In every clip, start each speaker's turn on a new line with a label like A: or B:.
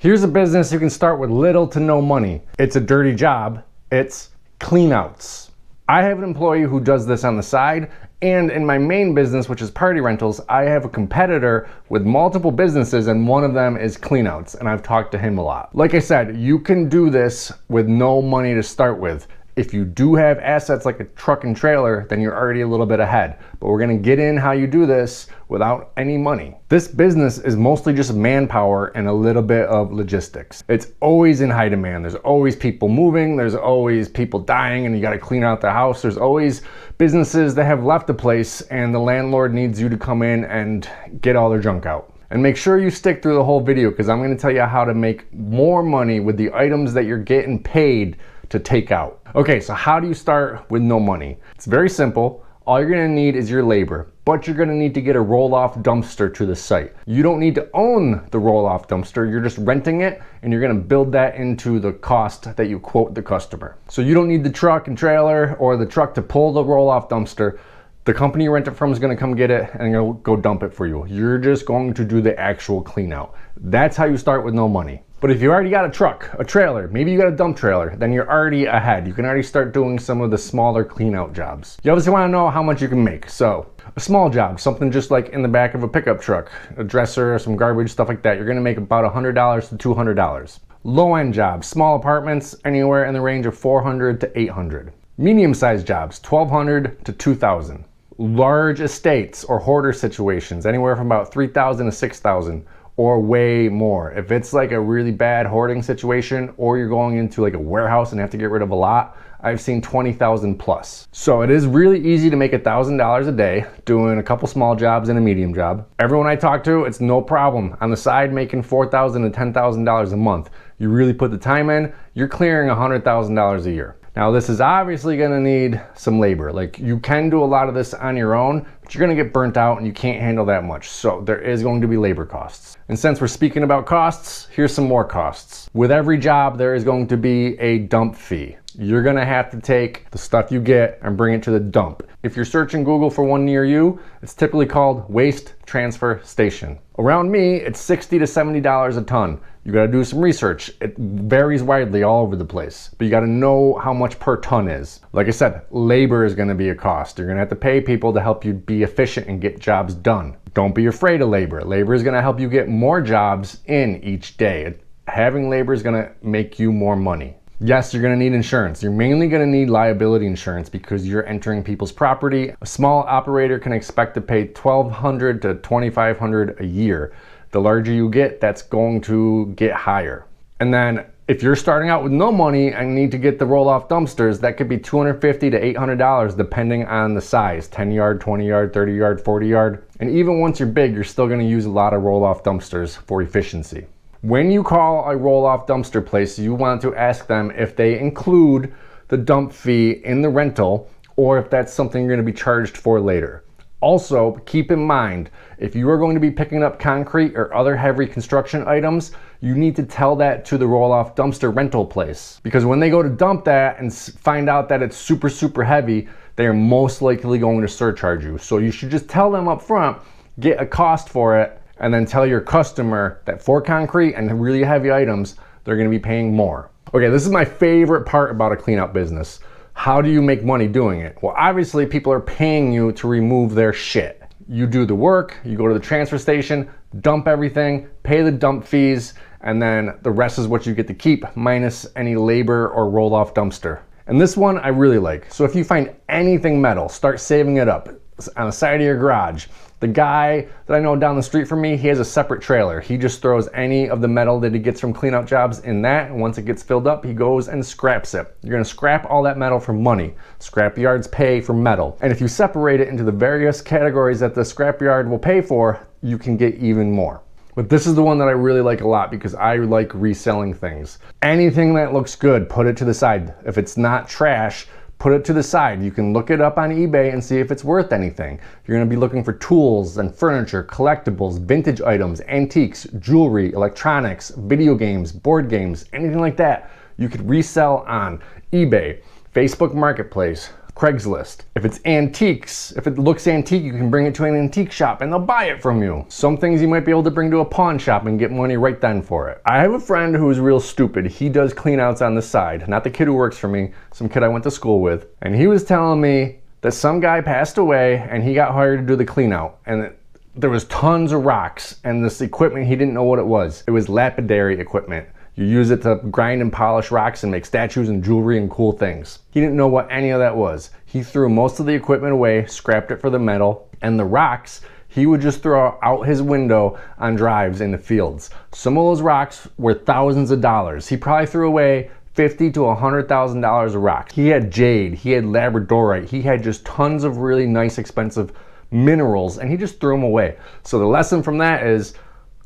A: Here's a business you can start with little to no money. It's a dirty job. It's cleanouts. I have an employee who does this on the side, and in my main business, which is party rentals, I have a competitor with multiple businesses, and one of them is cleanouts, and I've talked to him a lot. Like I said, you can do this with no money to start with. If you do have assets like a truck and trailer, then you're already a little bit ahead. But we're gonna get in how you do this without any money. This business is mostly just manpower and a little bit of logistics. It's always in high demand. There's always people moving, there's always people dying and you gotta clean out the house. There's always businesses that have left a place and the landlord needs you to come in and get all their junk out. And make sure you stick through the whole video because I'm gonna tell you how to make more money with the items that you're getting paid to take out. Okay, so how do you start with no money? It's very simple. All you're gonna need is your labor, but you're gonna need to get a roll-off dumpster to the site. You don't need to own the roll-off dumpster, you're just renting it and you're gonna build that into the cost that you quote the customer. So you don't need the truck and trailer or the truck to pull the roll-off dumpster. The company you rent it from is gonna come get it and they'll go dump it for you. You're just going to do the actual clean out. That's how you start with no money. But if you already got a truck, a trailer, maybe you got a dump trailer, then you're already ahead. You can already start doing some of the smaller clean out jobs. You obviously wanna know how much you can make. So a small job, something just like in the back of a pickup truck, a dresser, some garbage, stuff like that, you're gonna make about $100 to $200. Low-end jobs, small apartments, anywhere in the range of $400 to $800. Medium-sized jobs, $1,200 to $2,000. Large estates or hoarder situations, anywhere from about $3,000 to $6,000. Or way more. If it's like a really bad hoarding situation or you're going into like a warehouse and have to get rid of a lot, I've seen 20,000 plus. So it is really easy to make $1,000 a day doing a couple small jobs and a medium job. Everyone I talk to, it's no problem. On the side, making $4,000 to $10,000 a month. You really put the time in, you're clearing $100,000 a year. Now this is obviously gonna need some labor. Like you can do a lot of this on your own, but you're gonna get burnt out and you can't handle that much. So there is going to be labor costs. And since we're speaking about costs, here's some more costs. With every job, there is going to be a dump fee. You're gonna have to take the stuff you get and bring it to the dump. If you're searching Google for one near you, it's typically called waste transfer station. Around me, it's $60 to $70 a ton. You gotta do some research. It varies widely all over the place, but you gotta know how much per ton is. Like I said, labor is gonna be a cost. You're gonna have to pay people to help you be efficient and get jobs done. Don't be afraid of labor. Labor is gonna help you get more jobs in each day. Having labor is gonna make you more money. Yes, you're gonna need insurance. You're mainly gonna need liability insurance because you're entering people's property. A small operator can expect to pay $1,200 to $2,500 a year. The larger you get, that's going to get higher. And then if you're starting out with no money and need to get the roll-off dumpsters, that could be $250 to $800 depending on the size, 10 yard, 20 yard, 30 yard, 40 yard. And even once you're big, you're still gonna use a lot of roll-off dumpsters for efficiency. When you call a roll-off dumpster place, you want to ask them if they include the dump fee in the rental or if that's something you're gonna be charged for later. Also, keep in mind, if you are going to be picking up concrete or other heavy construction items, you need to tell that to the roll-off dumpster rental place. Because when they go to dump that and find out that it's super, super heavy, they are most likely going to surcharge you. So you should just tell them up front, get a cost for it, and then tell your customer that for concrete and really heavy items, they're gonna be paying more. Okay, this is my favorite part about a cleanout business. How do you make money doing it? Well, obviously people are paying you to remove their shit. You do the work, you go to the transfer station, dump everything, pay the dump fees, and then the rest is what you get to keep minus any labor or roll-off dumpster. And this one I really like. So if you find anything metal, start saving it up on the side of your garage. The guy that I know down the street from me, he has a separate trailer. He just throws any of the metal that he gets from cleanout jobs in that, and once it gets filled up, he goes and scraps it. You're gonna scrap all that metal for money. Scrap yards pay for metal. And if you separate it into the various categories that the scrap yard will pay for, you can get even more. But this is the one that I really like a lot because I like reselling things. Anything that looks good, put it to the side. If it's not trash, put it to the side. You can look it up on eBay and see if it's worth anything. You're gonna be looking for tools and furniture, collectibles, vintage items, antiques, jewelry, electronics, video games, board games, anything like that. You could resell on eBay, Facebook Marketplace, Craigslist. If it's antiques, if it looks antique, you can bring it to an antique shop and they'll buy it from you. Some things you might be able to bring to a pawn shop and get money right then for it. I have a friend who is real stupid. He does cleanouts on the side. Not the kid who works for me, some kid I went to school with. And he was telling me that some guy passed away and he got hired to do the cleanout. And there was tons of rocks and this equipment, he didn't know what it was. It was lapidary equipment. You use it to grind and polish rocks and make statues and jewelry and cool things. He didn't know what any of that was. He threw most of the equipment away, scrapped it for the metal, and the rocks he would just throw out his window on drives in the fields. Some of those rocks were thousands of dollars. He probably threw away $50,000 to $100,000 of rocks. He had jade, he had labradorite, he had just tons of really nice expensive minerals, and he just threw them away. So the lesson from that is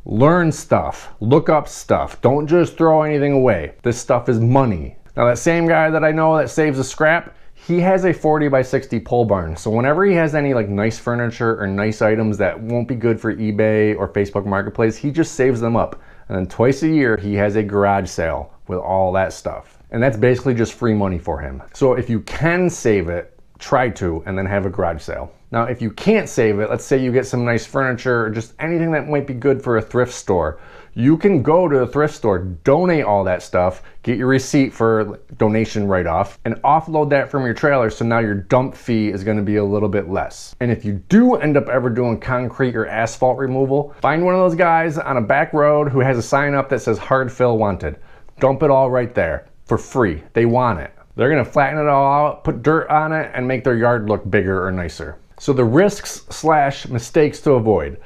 A: learn stuff, look up stuff, don't just throw anything away. This stuff is money. Now that same guy that I know that saves the scrap, he has a 40 by 60 pole barn. So whenever he has any like nice furniture or nice items that won't be good for eBay or Facebook Marketplace, he just saves them up. And then twice a year, he has a garage sale with all that stuff. And that's basically just free money for him. So if you can save it, try to, and then have a garage sale. Now, if you can't save it, let's say you get some nice furniture or just anything that might be good for a thrift store. You can go to a thrift store, donate all that stuff, get your receipt for donation write-off, and offload that from your trailer so now your dump fee is gonna be a little bit less. And if you do end up ever doing concrete or asphalt removal, find one of those guys on a back road who has a sign up that says hard fill wanted. Dump it all right there for free. They want it. They're gonna flatten it all out, put dirt on it, and make their yard look bigger or nicer. So the risks / mistakes to avoid.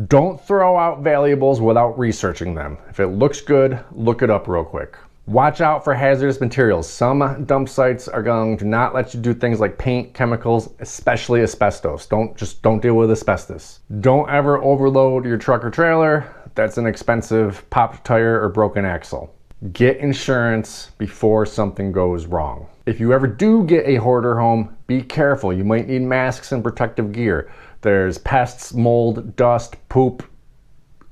A: Don't throw out valuables without researching them. If it looks good, look it up real quick. Watch out for hazardous materials. Some dump sites are going to not let you do things like paint, chemicals, especially asbestos. Don't deal with asbestos. Don't ever overload your truck or trailer. That's an expensive popped tire or broken axle. Get insurance before something goes wrong. If you ever do get a hoarder home, be careful. You might need masks and protective gear. There's pests, mold, dust, poop,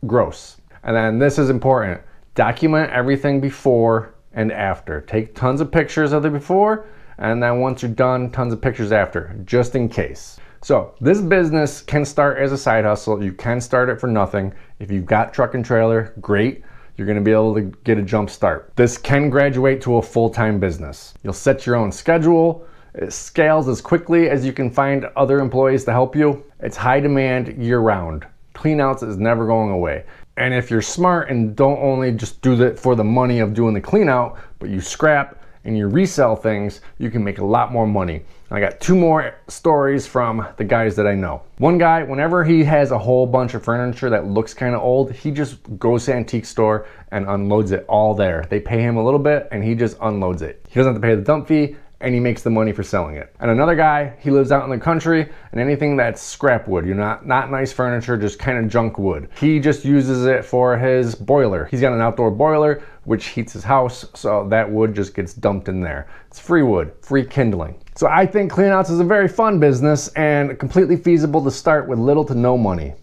A: gross. And then this is important. Document everything before and after. Take tons of pictures of the before, and then once you're done, tons of pictures after, just in case. So this business can start as a side hustle. You can start it for nothing. If you've got truck and trailer, great. You're gonna be able to get a jump start. This can graduate to a full-time business. You'll set your own schedule. It scales as quickly as you can find other employees to help you. It's high demand year-round. Cleanouts is never going away. And if you're smart and don't only just do that for the money of doing the cleanout, but you scrap and you resell things, you can make a lot more money. I got 2 more stories from the guys that I know. One guy, whenever he has a whole bunch of furniture that looks kind of old, he just goes to an antique store and unloads it all there. They pay him a little bit and he just unloads it. He doesn't have to pay the dump fee and he makes the money for selling it. And another guy, he lives out in the country, and anything that's scrap wood, not nice furniture, just kind of junk wood, he just uses it for his boiler. He's got an outdoor boiler which heats his house, so that wood just gets dumped in there. It's free wood, free kindling. So I think cleanouts is a very fun business and completely feasible to start with little to no money.